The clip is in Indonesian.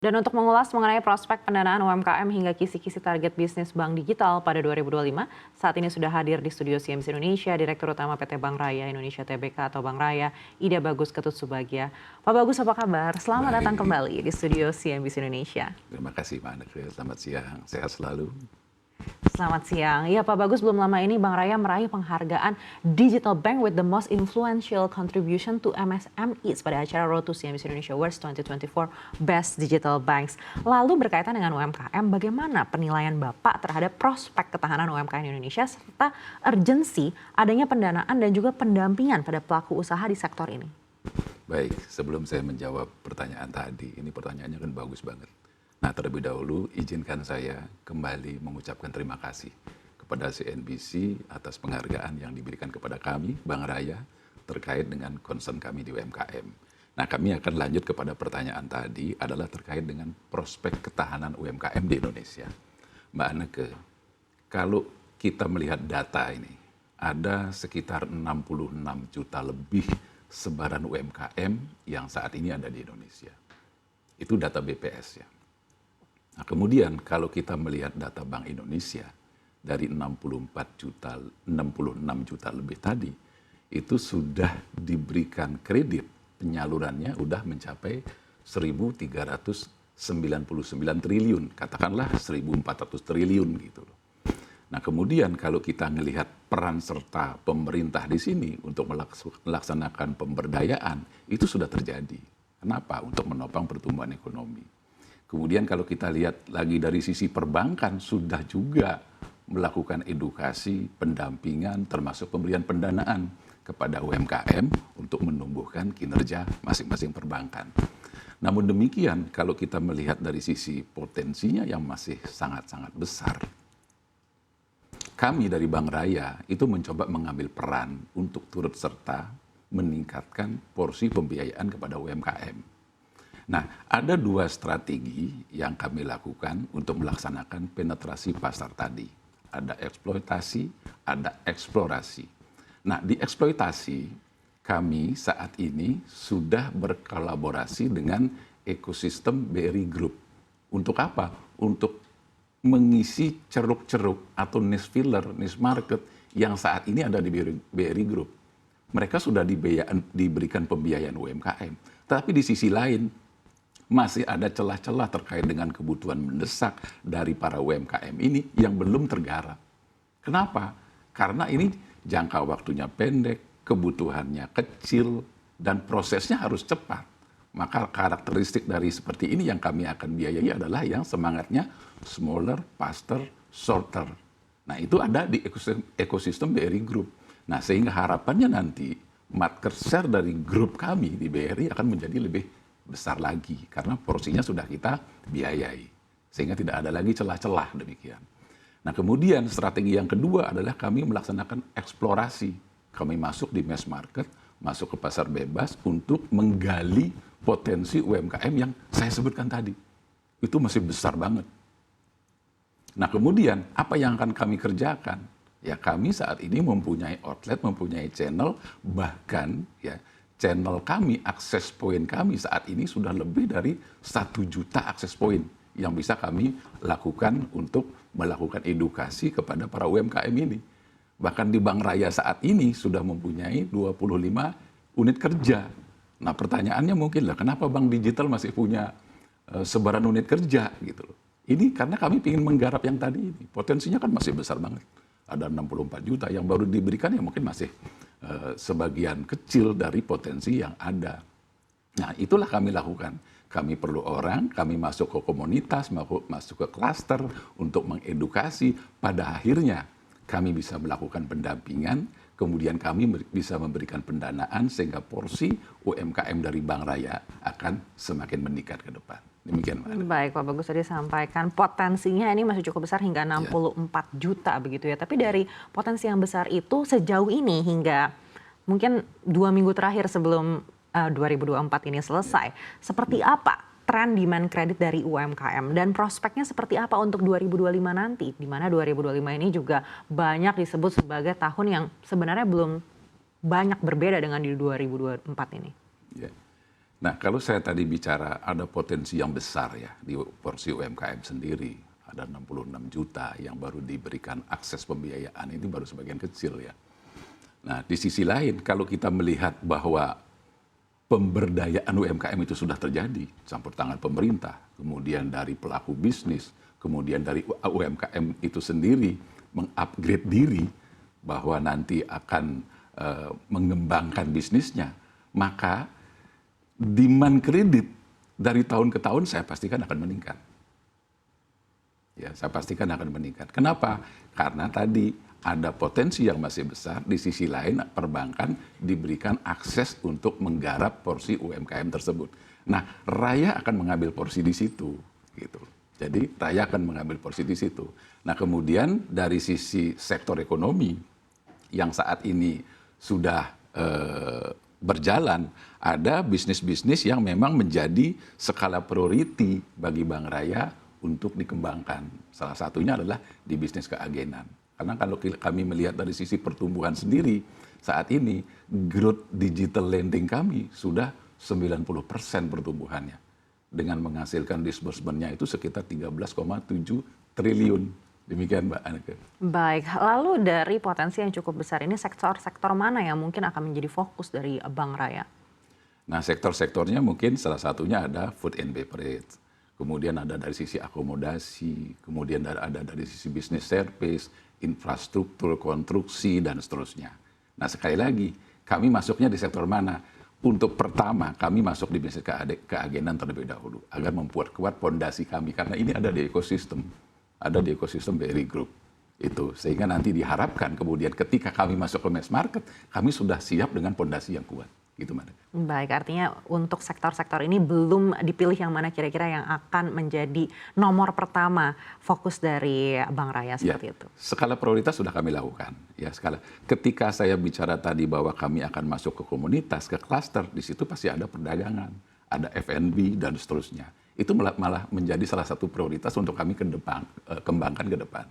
Dan untuk mengulas mengenai prospek pendanaan UMKM hingga kisi-kisi target bisnis Bank Digital pada 2025, saat ini sudah hadir di studio CNBC Indonesia Direktur Utama PT Bank Raya Indonesia Tbk atau Bank Raya, Ida Bagus Ketut Subagya. Pak Bagus, apa kabar? Selamat datang kembali di studio CNBC Indonesia. Terima kasih Pak Andre, selamat siang, sehat selalu. Selamat siang. Ya Pak Bagus, belum lama ini Bank Raya meraih penghargaan Digital Bank with the Most Influential Contribution to MSMEs pada acara Road to CNBC Indonesia Awards 2024 Best Digital Banks. Lalu berkaitan dengan UMKM, bagaimana penilaian Bapak terhadap prospek ketahanan UMKM di Indonesia serta urgensi adanya pendanaan dan juga pendampingan pada pelaku usaha di sektor ini? Baik, sebelum saya menjawab pertanyaan tadi, ini pertanyaannya kan bagus banget. Nah, terlebih dahulu izinkan saya kembali mengucapkan terima kasih kepada CNBC atas penghargaan yang diberikan kepada kami, Bank Raya, terkait dengan concern kami di UMKM. Nah, kami akan lanjut kepada pertanyaan tadi adalah terkait dengan prospek ketahanan UMKM di Indonesia. Mbak Anneke, kalau kita melihat data ini, ada sekitar 66 juta lebih sebaran UMKM yang saat ini ada di Indonesia. Itu data BPS ya. Nah, kemudian kalau kita melihat data Bank Indonesia dari 66 juta lebih tadi, itu sudah diberikan kredit penyalurannya udah mencapai 1.399 triliun, katakanlah 1.400 triliun gitu loh. Nah, kemudian kalau kita melihat peran serta pemerintah di sini untuk melaksanakan pemberdayaan, itu sudah terjadi. Kenapa? Untuk menopang pertumbuhan ekonomi. Kemudian kalau kita lihat lagi dari sisi perbankan sudah juga melakukan edukasi, pendampingan, termasuk pemberian pendanaan kepada UMKM untuk menumbuhkan kinerja masing-masing perbankan. Namun demikian kalau kita melihat dari sisi potensinya yang masih sangat-sangat besar, kami dari Bank Raya itu mencoba mengambil peran untuk turut serta meningkatkan porsi pembiayaan kepada UMKM. Nah, ada dua strategi yang kami lakukan untuk melaksanakan penetrasi pasar tadi. Ada eksploitasi, ada eksplorasi. Nah, di eksploitasi kami saat ini sudah berkolaborasi dengan ekosistem BRI Group. Untuk apa? Untuk mengisi ceruk-ceruk atau niche filler, niche market yang saat ini ada di BRI Group. Mereka sudah diberikan pembiayaan UMKM. Tapi di sisi lain, masih ada celah-celah terkait dengan kebutuhan mendesak dari para UMKM ini yang belum tergarap. Kenapa? Karena ini jangka waktunya pendek, kebutuhannya kecil, dan prosesnya harus cepat. Maka karakteristik dari seperti ini yang kami akan biayai adalah yang semangatnya smaller, faster, shorter. Nah, itu ada di ekosistem BRI Group. Nah, sehingga harapannya nanti market share dari grup kami di BRI akan menjadi lebih besar lagi karena porsinya sudah kita biayai sehingga tidak ada lagi celah-celah demikian. Nah, kemudian strategi yang kedua adalah kami melaksanakan eksplorasi. Kami masuk di mass market, masuk ke pasar bebas untuk menggali potensi UMKM yang saya sebutkan tadi. Itu masih besar banget. Nah, kemudian apa yang akan kami kerjakan? Ya, kami saat ini mempunyai outlet, mempunyai channel, bahkan ya channel kami, akses point kami saat ini sudah lebih dari 1 juta akses point yang bisa kami lakukan untuk melakukan edukasi kepada para UMKM ini. Bahkan di Bank Raya saat ini sudah mempunyai 25 unit kerja. Nah, pertanyaannya mungkin lah, kenapa Bank Digital masih punya sebaran unit kerja gitu loh. Ini karena kami ingin menggarap yang tadi ini. Potensinya kan masih besar banget. Ada 64 juta yang baru diberikan ya mungkin masih sebagian kecil dari potensi yang ada. Nah, itulah kami lakukan. Kami perlu orang, kami masuk ke komunitas, masuk ke klaster untuk mengedukasi. Pada akhirnya kami bisa melakukan pendampingan, kemudian kami bisa memberikan pendanaan sehingga porsi UMKM dari Bank Raya akan semakin meningkat ke depan. Demikian, Mbak. Baik, Pak Bagus tadi sampaikan potensinya ini masih cukup besar hingga 64 juta begitu ya. Tapi dari potensi yang besar itu sejauh ini hingga mungkin 2 minggu terakhir sebelum 2024 ini selesai, seperti apa tren demand kredit dari UMKM dan prospeknya seperti apa untuk 2025 nanti? Di mana 2025 ini juga banyak disebut sebagai tahun yang sebenarnya belum banyak berbeda dengan di 2024 ini. Ya. Nah, kalau saya tadi bicara ada potensi yang besar ya di porsi UMKM sendiri, ada 66 juta yang baru diberikan akses pembiayaan, ini baru sebagian kecil ya. Nah, di sisi lain kalau kita melihat bahwa pemberdayaan UMKM itu sudah terjadi, campur tangan pemerintah, kemudian dari pelaku bisnis, kemudian dari UMKM itu sendiri mengupgrade diri bahwa nanti akan mengembangkan bisnisnya, maka demand kredit dari tahun ke tahun saya pastikan akan meningkat. Ya, saya pastikan akan meningkat. Kenapa? Karena tadi ada potensi yang masih besar, di sisi lain perbankan diberikan akses untuk menggarap porsi UMKM tersebut. Nah, Raya akan mengambil porsi di situ, gitu. Jadi Raya akan mengambil porsi di situ. Nah, kemudian dari sisi sektor ekonomi yang saat ini sudah berjalan, ada bisnis-bisnis yang memang menjadi skala priority bagi Bank Raya untuk dikembangkan. Salah satunya adalah di bisnis keagenan. Karena kalau kami melihat dari sisi pertumbuhan sendiri, saat ini growth digital lending kami sudah 90% pertumbuhannya. Dengan menghasilkan disbursement-nya itu sekitar 13,7 triliun. Demikian Mbak Anneke. Baik, lalu dari potensi yang cukup besar ini sektor-sektor mana yang mungkin akan menjadi fokus dari Bank Raya? Nah, sektor-sektornya mungkin salah satunya ada food and beverage, kemudian ada dari sisi akomodasi, kemudian ada dari sisi business service, infrastruktur, konstruksi, dan seterusnya. Nah, sekali lagi, kami masuknya di sektor mana? Untuk pertama, kami masuk di bisnis keagenan terlebih dahulu, agar memperkuat fondasi kami, karena ini ada di ekosistem BRI Group. Itu sehingga nanti diharapkan kemudian ketika kami masuk ke mass market, kami sudah siap dengan fondasi yang kuat. Gitu, Mbak. Baik, artinya untuk sektor-sektor ini belum dipilih yang mana kira-kira yang akan menjadi nomor pertama fokus dari Bank Raya seperti itu. Skala prioritas sudah kami lakukan. Ya, ketika saya bicara tadi bahwa kami akan masuk ke komunitas, ke klaster, di situ pasti ada perdagangan, ada F&B dan seterusnya. Itu malah menjadi salah satu prioritas untuk kami kembangkan ke depan.